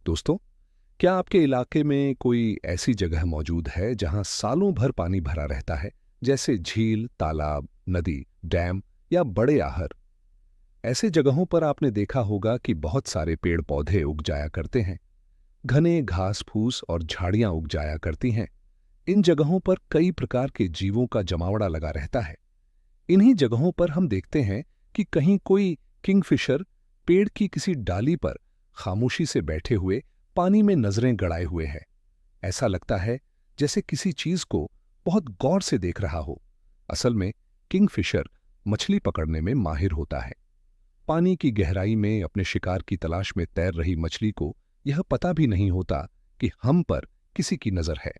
दोस्तों, क्या आपके इलाके में कोई ऐसी जगह मौजूद है जहां सालों भर पानी भरा रहता है, जैसे झील, तालाब, नदी, डैम या बड़े आहर? ऐसे जगहों पर आपने देखा होगा कि बहुत सारे पेड़ पौधे उग जाया करते हैं, घने घास फूस और झाड़ियां उग जाया करती हैं। इन जगहों पर कई प्रकार के जीवों का जमावड़ा लगा रहता है। इन्हीं जगहों पर हम देखते हैं कि कहीं कोई किंगफिशर पेड़ की किसी डाली पर खामोशी से बैठे हुए पानी में नजरें गड़ाए हुए है। ऐसा लगता है जैसे किसी चीज को बहुत गौर से देख रहा हो। असल में किंगफिशर मछली पकड़ने में माहिर होता है। पानी की गहराई में अपने शिकार की तलाश में तैर रही मछली को यह पता भी नहीं होता कि हम पर किसी की नजर है।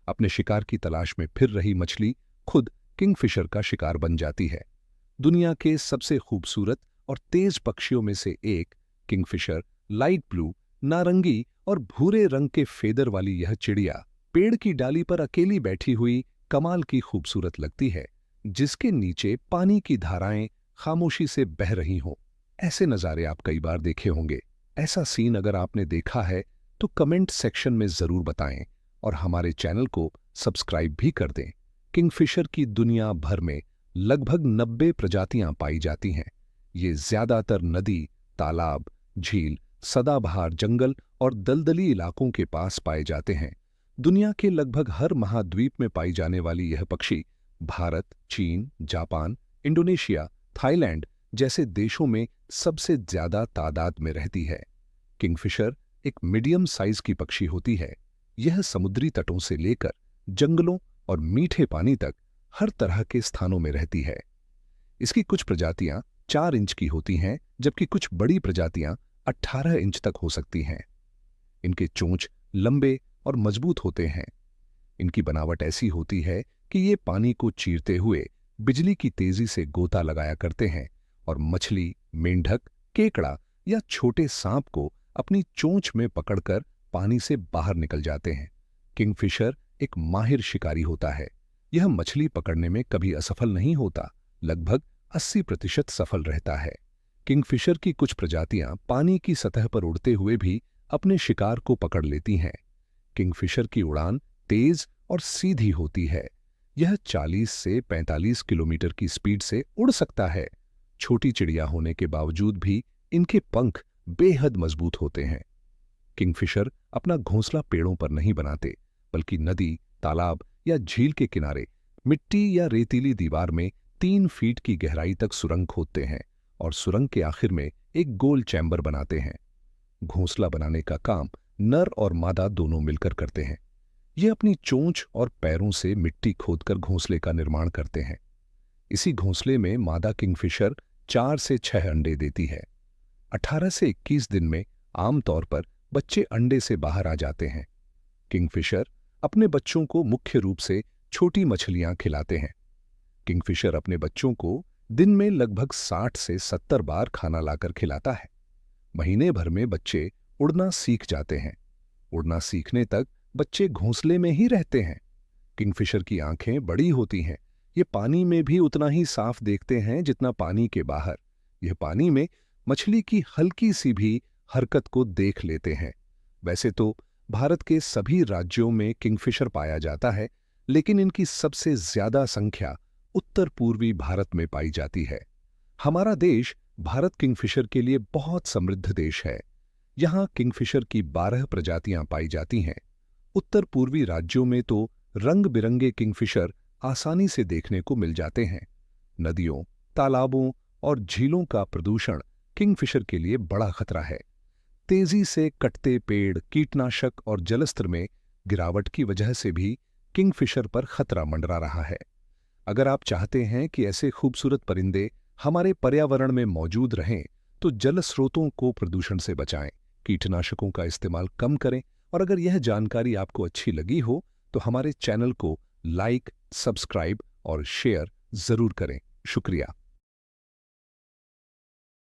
अपने शिकार की तलाश में फिर रही मछली खुद किंगफिशर का शिकार बन जाती है। दुनिया के सबसे खूबसूरत और तेज पक्षियों में से एक किंगफिशर लाइट ब्लू, नारंगी और भूरे रंग के फेदर वाली यह चिड़िया पेड़ की डाली पर अकेली बैठी हुई कमाल की खूबसूरत लगती है, जिसके नीचे पानी की धाराएं खामोशी से बह रही हों। ऐसे नज़ारे आप कई बार देखे होंगे। ऐसा सीन अगर आपने देखा है तो कमेंट सेक्शन में जरूर बताएं और हमारे चैनल को सब्सक्राइब भी कर दें। किंगफिशर की दुनिया भर में लगभग 90 प्रजातियां पाई जाती हैं। ये ज्यादातर नदी, तालाब, झील, सदाबहार जंगल और दलदली इलाकों के पास पाए जाते हैं। दुनिया के लगभग हर महाद्वीप में पाई जाने वाली यह पक्षी भारत, चीन, जापान, इंडोनेशिया, थाईलैंड जैसे देशों में सबसे ज्यादा तादाद में रहती है। किंगफिशर एक मीडियम साइज की पक्षी होती है। यह समुद्री तटों से लेकर जंगलों और मीठे पानी तक हर तरह के स्थानों में रहती है। इसकी कुछ प्रजातियां 4 इंच की होती हैं, जबकि कुछ बड़ी प्रजातियां 18 इंच तक हो सकती हैं। इनके चोंच लंबे और मजबूत होते हैं। इनकी बनावट ऐसी होती है कि ये पानी को चीरते हुए बिजली की तेजी से गोता लगाया करते हैं और मछली, मेंढक, केकड़ा या छोटे सांप को अपनी चोंच में पकड़कर पानी से बाहर निकल जाते हैं। किंगफिशर एक माहिर शिकारी होता है। यह मछली पकड़ने में कभी असफल नहीं होता, लगभग 80% सफल रहता है। किंगफिशर की कुछ प्रजातियां पानी की सतह पर उड़ते हुए भी अपने शिकार को पकड़ लेती हैं। किंगफिशर की उड़ान तेज और सीधी होती है। यह 40 से 45 किलोमीटर की स्पीड से उड़ सकता है। छोटी चिड़िया होने के बावजूद भी इनके पंख बेहद मजबूत होते हैं। किंगफिशर अपना घोंसला पेड़ों पर नहीं बनाते, बल्कि नदी, तालाब या झील के किनारे मिट्टी या रेतीली दीवार में 3 फीट की गहराई तक सुरंग खोदते हैं और सुरंग के आखिर में एक गोल चैम्बर बनाते हैं। घोंसला बनाने का काम नर और मादा दोनों मिलकर करते हैं। ये अपनी चोंच और पैरों से मिट्टी खोदकर घोंसले का निर्माण करते हैं। इसी घोंसले में मादा किंगफिशर 4 से 6 अंडे देती है। 18 से 21 दिन में आमतौर पर बच्चे अंडे से बाहर आ जाते हैं। किंगफिशर अपने बच्चों को मुख्य रूप से छोटी मछलियां खिलाते हैं। किंगफिशर अपने बच्चों को दिन में लगभग 60 से 70 बार खाना लाकर खिलाता है। महीने भर में बच्चे उड़ना सीख जाते हैं। उड़ना सीखने तक बच्चे घोंसले में ही रहते हैं। किंगफिशर की आंखें बड़ी होती हैं। ये पानी में भी उतना ही साफ देखते हैं जितना पानी के बाहर। यह पानी में मछली की हल्की सी भी हरकत को देख लेते हैं। वैसे तो भारत के सभी राज्यों में किंगफिशर पाया जाता है, लेकिन इनकी सबसे ज्यादा संख्या उत्तर पूर्वी भारत में पाई जाती है। हमारा देश भारत किंगफिशर के लिए बहुत समृद्ध देश है। यहाँ किंगफिशर की 12 प्रजातियां पाई जाती हैं। उत्तर पूर्वी राज्यों में तो रंग बिरंगे किंगफिशर आसानी से देखने को मिल जाते हैं। नदियों, तालाबों और झीलों का प्रदूषण किंगफिशर के लिए बड़ा खतरा है। तेजी से कटते पेड़, कीटनाशक और जलस्तर में गिरावट की वजह से भी किंगफिशर पर खतरा मंडरा रहा है। अगर आप चाहते हैं कि ऐसे खूबसूरत परिंदे हमारे पर्यावरण में मौजूद रहें, तो जल स्रोतों को प्रदूषण से बचाएं, कीटनाशकों का इस्तेमाल कम करें और अगर यह जानकारी आपको अच्छी लगी हो तो हमारे चैनल को लाइक, सब्सक्राइब और शेयर जरूर करें। शुक्रिया।